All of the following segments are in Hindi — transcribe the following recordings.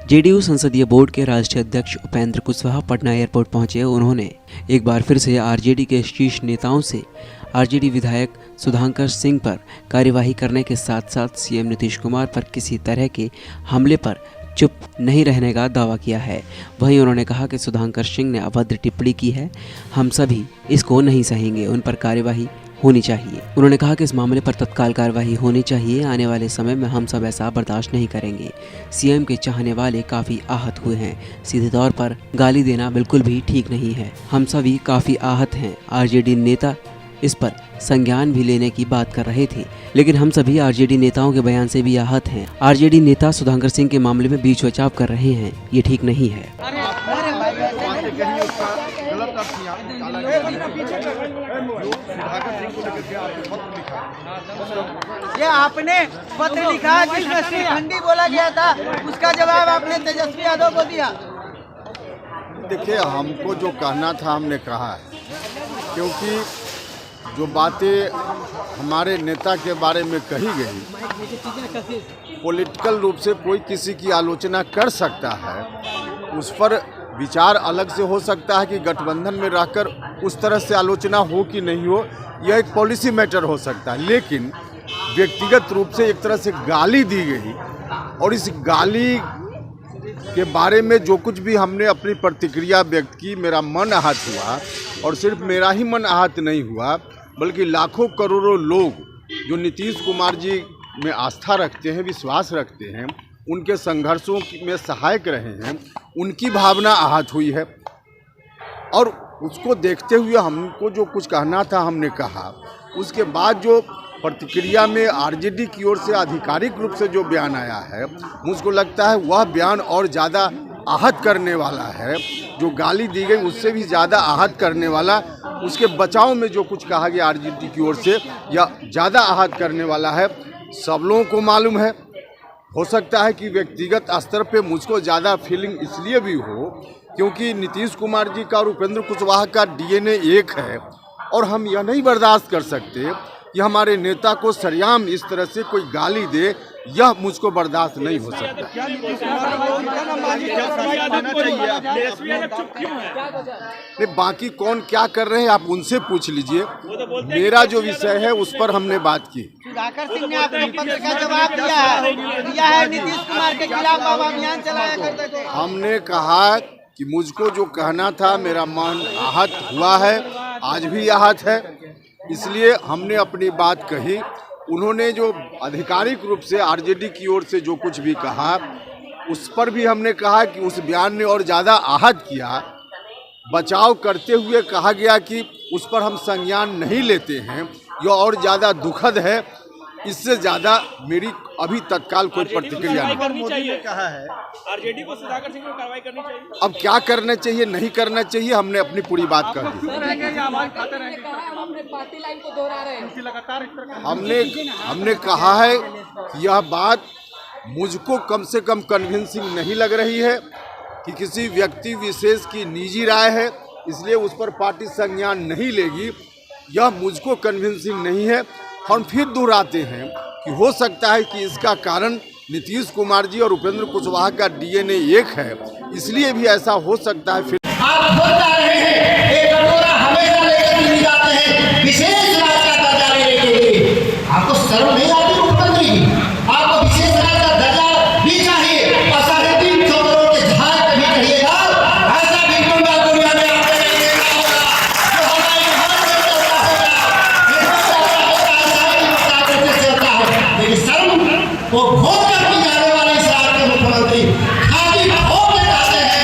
जेडीयू संसदीय बोर्ड के राष्ट्रीय अध्यक्ष उपेंद्र कुशवाहा पटना एयरपोर्ट पहुंचे। उन्होंने एक बार फिर से आरजेडी के शीर्ष नेताओं से आरजेडी विधायक सुधाकर सिंह पर कार्यवाही करने के साथ साथ सीएम नीतीश कुमार पर किसी तरह के हमले पर चुप नहीं रहने का दावा किया है। वहीं उन्होंने कहा कि सुधाकर सिंह ने अभद्र टिप्पणी की है, हम सभी इसको नहीं सहेंगे, उन पर कार्यवाही होनी चाहिए। उन्होंने कहा कि इस मामले पर तत्काल कार्यवाही होनी चाहिए, आने वाले समय में हम सब ऐसा बर्दाश्त नहीं करेंगे। सीएम के चाहने वाले काफ़ी आहत हुए हैं, सीधे तौर पर गाली देना बिल्कुल भी ठीक नहीं है, हम सभी काफ़ी आहत हैं। आरजेडी नेता इस पर संज्ञान भी लेने की बात कर रहे थे, लेकिन हम सभी आरजेडी नेताओं के बयान से भी आहत हैं। आरजेडी नेता सुधाकर सिंह के मामले में बीच बचाव कर रहे हैं, ये ठीक नहीं है। ये आपने पत्र लिखा जिसमें श्रीखंडी बोला गया था, उसका जवाब आपने तेजस्वी यादव को दिया। देखिए, हमको जो कहना था हमने कहा है, क्योंकि जो बातें हमारे नेता के बारे में कही गई, पॉलिटिकल रूप से कोई किसी की आलोचना कर सकता है, उस पर विचार अलग से हो सकता है कि गठबंधन में रहकर उस तरह से आलोचना हो कि नहीं हो, यह एक पॉलिसी मैटर हो सकता है। लेकिन व्यक्तिगत रूप से एक तरह से गाली दी गई और इस गाली के बारे में जो कुछ भी हमने अपनी प्रतिक्रिया व्यक्त की, मेरा मन आहत हुआ। और सिर्फ मेरा ही मन आहत नहीं हुआ, बल्कि लाखों करोड़ों लोग जो नीतीश कुमार जी में आस्था रखते हैं, विश्वास रखते हैं, उनके संघर्षों में सहायक रहे हैं, उनकी भावना आहत हुई है। और उसको देखते हुए हमको जो कुछ कहना था हमने कहा। उसके बाद जो प्रतिक्रिया में आरजेडी की ओर से आधिकारिक रूप से जो बयान आया है, मुझको लगता है वह बयान और ज़्यादा आहत करने वाला है। जो गाली दी गई उससे भी ज़्यादा आहत करने वाला, उसके बचाव में जो कुछ कहा गया आरजेडी की ओर से, या ज़्यादा आहत करने वाला है। सब लोगों को मालूम है, हो सकता है कि व्यक्तिगत स्तर पे मुझको ज़्यादा फीलिंग इसलिए भी हो क्योंकि नीतीश कुमार जी का और उपेंद्र कुशवाहा का डीएनए एक है, और हम यह नहीं बर्दाश्त कर सकते कि हमारे नेता को सरेआम इस तरह से कोई गाली दे, यह मुझको बर्दाश्त नहीं हो सकता। नहीं, बाकी कौन क्या कर रहे हैं आप उनसे पूछ लीजिए। मेरा जो विषय है उस पर हमने बात की। सुधाकर सिंह ने अपने पत्र का जवाब दिया है नीतीश कुमार के खिलाफ आप अभियान चलाया करते थे। हमने कहा कि मुझको जो कहना था, मेरा मन आहत हुआ है, आज भी आहत है, इसलिए हमने अपनी बात कही। उन्होंने जो आधिकारिक रूप से आरजेडी की ओर से जो कुछ भी कहा, उस पर भी हमने कहा कि उस बयान ने और ज़्यादा आहत किया। बचाव करते हुए कहा गया कि उस पर हम संज्ञान नहीं लेते हैं, यह और ज़्यादा दुखद है। इससे ज़्यादा मेरी अभी तत्काल कोई प्रतिक्रिया नहीं। मोदी ने कहा है आरजेडी को सुधाकर सिंह पर कार्रवाई करनी चाहिए। अब क्या करना चाहिए नहीं करना चाहिए, हमने अपनी पूरी बात कर दी। हमने कहा है कि यह बात मुझको कम से कम कन्विंसिंग नहीं लग रही है कि किसी व्यक्ति विशेष की निजी राय है, इसलिए उस पर पार्टी संज्ञान नहीं लेगी। यह मुझको कन्विंसिंग नहीं है। हम फिर दोहराते हैं कि हो सकता है कि इसका कारण नीतीश कुमार जी और उपेंद्र कुशवाहा का डीएनए एक है, इसलिए भी ऐसा हो सकता है। फिर आप बोलता रहे हैं, एक कटोरा हमेशा लेकर भी जाते हैं विशेष राज का दर्जा लेने के लिए। आपको शर्म नहीं आती मुख्यमंत्री जी? आपको विशेष राज का दर्जा भी चाहिए और 350 करोड़ के जहाज पे भी कहिएगा। ऐसा बिल्कुल दुनिया में आपने नहीं देखा होगा जो हमारे यहाँ चलता होगा। लेकिन शर्म को खोद कर की जाने वाले इस राज्य के मुख्यमंत्री खाली खोद जाते हैं।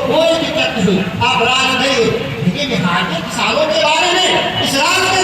कोई दिक्कत नहीं, आप राज नहीं, लेकिन हार्दिक सालों के बारे में इस राज